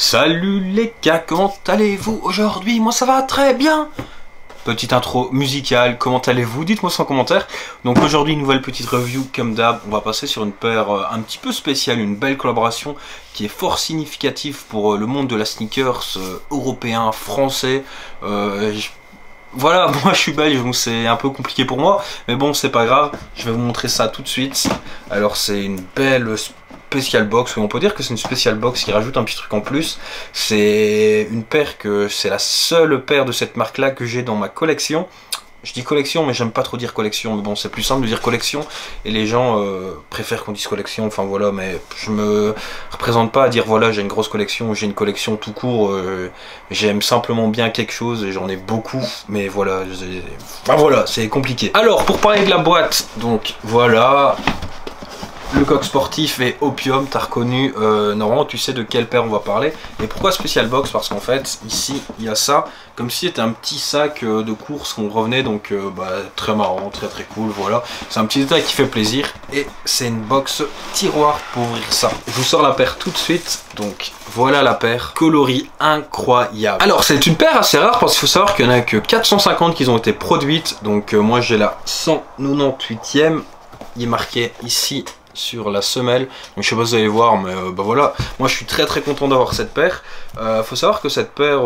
Salut les gars, comment allez-vous aujourd'hui? Moi ça va très bien. Petite intro musicale, comment allez-vous? Dites-moi ça en commentaire. Donc aujourd'hui une nouvelle petite review comme d'hab. On va passer sur une paire un petit peu spéciale, une belle collaboration qui est fort significative pour le monde de la sneakers européen, français. Voilà, moi je suis belge donc c'est un peu compliqué pour moi, mais bon c'est pas grave, je vais vous montrer ça tout de suite. Alors c'est une belle special box, on peut dire que c'est une special box qui rajoute un petit truc en plus. C'est une paire que c'est la seule paire de cette marque là que j'ai dans ma collection. Je dis collection mais j'aime pas trop dire collection, mais bon c'est plus simple de dire collection et les gens préfèrent qu'on dise collection, enfin voilà, mais je me représente pas à dire voilà j'ai une grosse collection, j'ai une collection tout court, j'aime simplement bien quelque chose et j'en ai beaucoup, mais voilà, enfin, voilà c'est compliqué. Alors pour parler de la boîte, donc voilà. Le coq sportif et Opium, t'as reconnu, normalement tu sais de quelle paire on va parler. Et pourquoi Special Box? Parce qu'en fait, ici, il y a ça, comme si c'était un petit sac de course qu'on revenait, donc très marrant, très cool, voilà. C'est un petit détail qui fait plaisir, et c'est une box tiroir pour ouvrir ça. Je vous sors la paire tout de suite, donc voilà la paire, coloris incroyable. Alors c'est une paire assez rare, parce qu'il faut savoir qu'il n'y en a que 450 qui ont été produites, donc moi j'ai la 198e, il est marqué ici sur la semelle, donc je sais pas si vous allez voir, mais voilà, moi je suis très content d'avoir cette paire. Faut savoir que cette paire,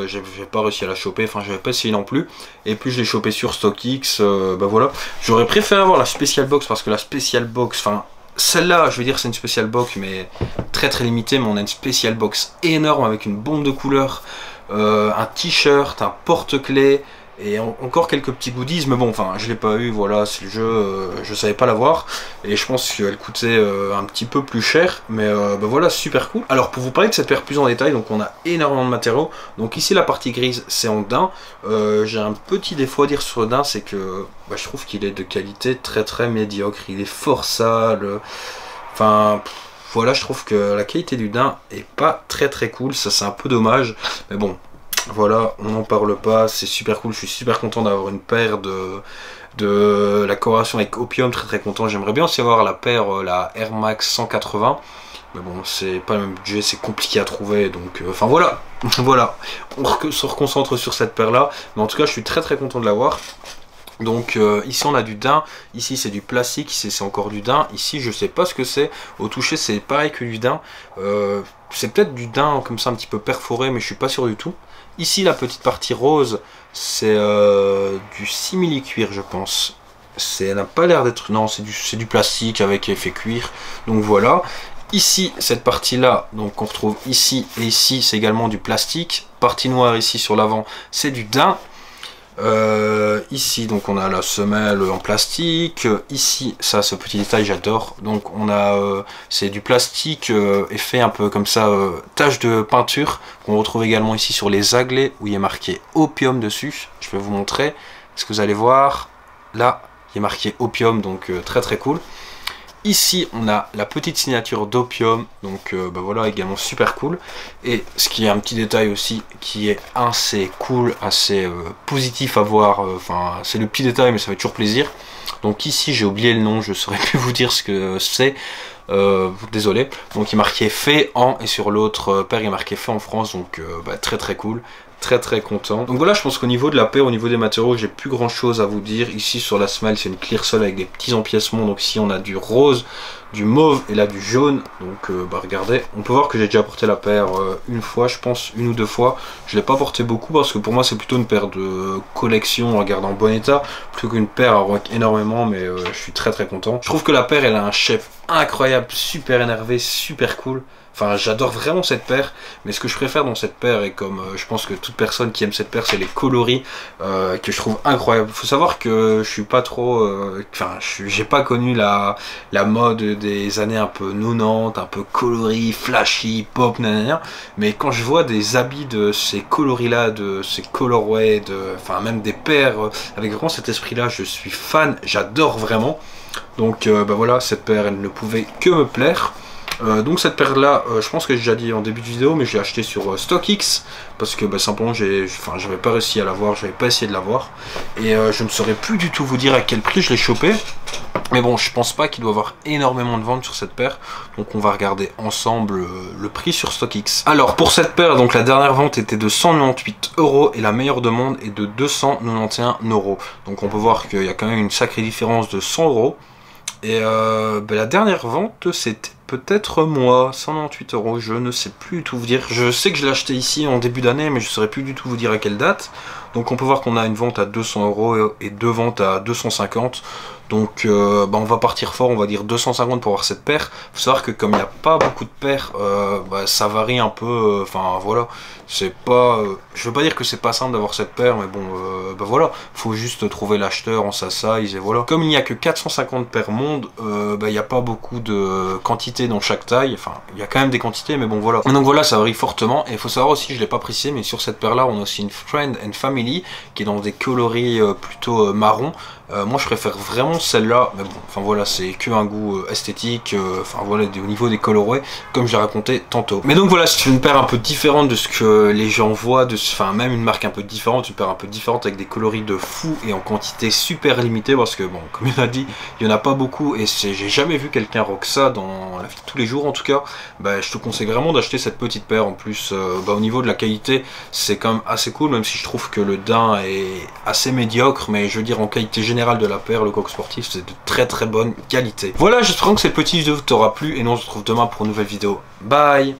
j'ai pas réussi à la choper, enfin j'avais pas essayé non plus, et puis je l'ai chopé sur StockX, voilà. J'aurais préféré avoir la special box, parce que la special box, enfin celle-là, je veux dire c'est une special box, mais très limitée, mais on a une special box énorme avec une bombe de couleurs, un t-shirt, un porte-clés, et encore quelques petits goodies, mais bon, enfin, je l'ai pas eu, voilà, c'est le jeu, je savais pas l'avoir, et je pense qu'elle coûtait un petit peu plus cher, mais voilà, super cool. Alors, pour vous parler de cette paire plus en détail, donc on a énormément de matériaux, donc ici, la partie grise, c'est en daim. J'ai un petit défaut à dire sur le daim, c'est que je trouve qu'il est de qualité très médiocre, il est fort sale, enfin... Voilà, je trouve que la qualité du daim est pas très cool, ça c'est un peu dommage, mais bon... Voilà, on n'en parle pas, c'est super cool, je suis super content d'avoir une paire de la collaboration avec Opium, très content. J'aimerais bien aussi avoir la paire, la Air Max 180, mais bon, c'est pas le même budget, c'est compliqué à trouver, donc enfin voilà, voilà, on se reconcentre sur cette paire là, mais en tout cas je suis très content de l'avoir. Donc ici on a du daim, ici c'est du plastique, ici c'est encore du daim, ici je sais pas ce que c'est, au toucher c'est pareil que du daim, c'est peut-être du daim comme ça un petit peu perforé mais je suis pas sûr du tout. Ici la petite partie rose c'est du simili-cuir je pense, ça n'a pas l'air d'être, non c'est du plastique avec effet cuir, donc voilà. Ici cette partie là, donc on retrouve ici et ici c'est également du plastique, partie noire ici sur l'avant c'est du daim. Ici donc on a la semelle en plastique, ici ça ce petit détail j'adore, donc on a c'est du plastique effet un peu comme ça, tache de peinture qu'on retrouve également ici sur les aglets où il est marqué Opium dessus. Je vais vous montrer, est-ce que vous allez voir là il est marqué Opium, donc très cool. Ici on a la petite signature d'Opium, donc voilà, également super cool. Et ce qui est un petit détail aussi qui est assez cool, assez positif à voir, enfin c'est le petit détail mais ça fait toujours plaisir. Donc ici j'ai oublié le nom, je saurais plus vous dire ce que c'est, désolé. Donc il est marqué fait en, et sur l'autre paire il est marqué fait en France, donc très cool. Très content. Donc voilà, je pense qu'au niveau de la paire, au niveau des matériaux, j'ai plus grand chose à vous dire. Ici sur la semelle c'est une clear sole avec des petits empiècements, donc ici on a du rose, du mauve et là du jaune, donc regardez, on peut voir que j'ai déjà porté la paire une fois, je pense une ou deux fois. Je l'ai pas porté beaucoup parce que pour moi c'est plutôt une paire de collection, regarde en bon état, plutôt qu'une paire à rock énormément, mais je suis très content. Je trouve que la paire elle a un shape incroyable, super énervé, super cool. Enfin, j'adore vraiment cette paire, mais ce que je préfère dans cette paire, et comme je pense que toute personne qui aime cette paire, c'est les coloris que je trouve incroyables. Faut savoir que je suis pas trop, enfin, j'ai pas connu la mode des années un peu 90, un peu coloris, flashy, pop, nanana. Mais quand je vois des habits de ces coloris-là, de ces colorways, enfin même des paires avec vraiment cet esprit-là, je suis fan, j'adore vraiment. Donc voilà, cette paire, elle ne pouvait que me plaire. Donc cette paire là, je pense que j'ai déjà dit en début de vidéo, mais je l'ai acheté sur StockX parce que simplement j'avais pas réussi à l'avoir, j'avais pas essayé de l'avoir, et je ne saurais plus du tout vous dire à quel prix je l'ai chopé. Mais bon, je pense pas qu'il doit y avoir énormément de ventes sur cette paire. Donc on va regarder ensemble le prix sur StockX. Alors pour cette paire, donc la dernière vente était de 198 € et la meilleure demande est de 291 €. Donc on peut voir qu'il y a quand même une sacrée différence de 100 €. Et la dernière vente, c'était peut-être moi, 198 €, je ne sais plus du tout vous dire. Je sais que je l'ai acheté ici en début d'année, mais je ne saurais plus du tout vous dire à quelle date. Donc on peut voir qu'on a une vente à 200 € et deux ventes à 250. Donc on va partir fort, on va dire 250 pour avoir cette paire. Faut savoir que comme il n'y a pas beaucoup de paires, ça varie un peu. Enfin voilà, c'est pas. Je veux pas dire que c'est pas simple d'avoir cette paire, mais bon, voilà, faut juste trouver l'acheteur en sa size et voilà. Comme il n'y a que 450 paires monde, il n'y a pas beaucoup de quantité dans chaque taille. Enfin, il y a quand même des quantités, mais bon voilà. Donc voilà, ça varie fortement. Et il faut savoir aussi, je l'ai pas précisé, mais sur cette paire là, on a aussi une Friend and Family qui est dans des coloris plutôt marron. Moi je préfère vraiment celle-là, mais bon, enfin voilà, c'est que un goût esthétique, enfin voilà, au niveau des colorways, comme j'ai raconté tantôt. Mais donc voilà, c'est une paire un peu différente de ce que les gens voient, enfin même une marque un peu différente, une paire un peu différente avec des coloris de fou et en quantité super limitée, parce que bon, comme il a dit, il n'y en a pas beaucoup et j'ai jamais vu quelqu'un rock ça dans la vie de tous les jours en tout cas. Je te conseille vraiment d'acheter cette petite paire. En plus, au niveau de la qualité, c'est quand même assez cool, même si je trouve que le daim est assez médiocre, mais je veux dire en qualité générale de la paire, le coq sportif, c'est de très très bonne qualité. Voilà, j'espère que cette petite vidéo t'aura plu et nous on se retrouve demain pour une nouvelle vidéo. Bye.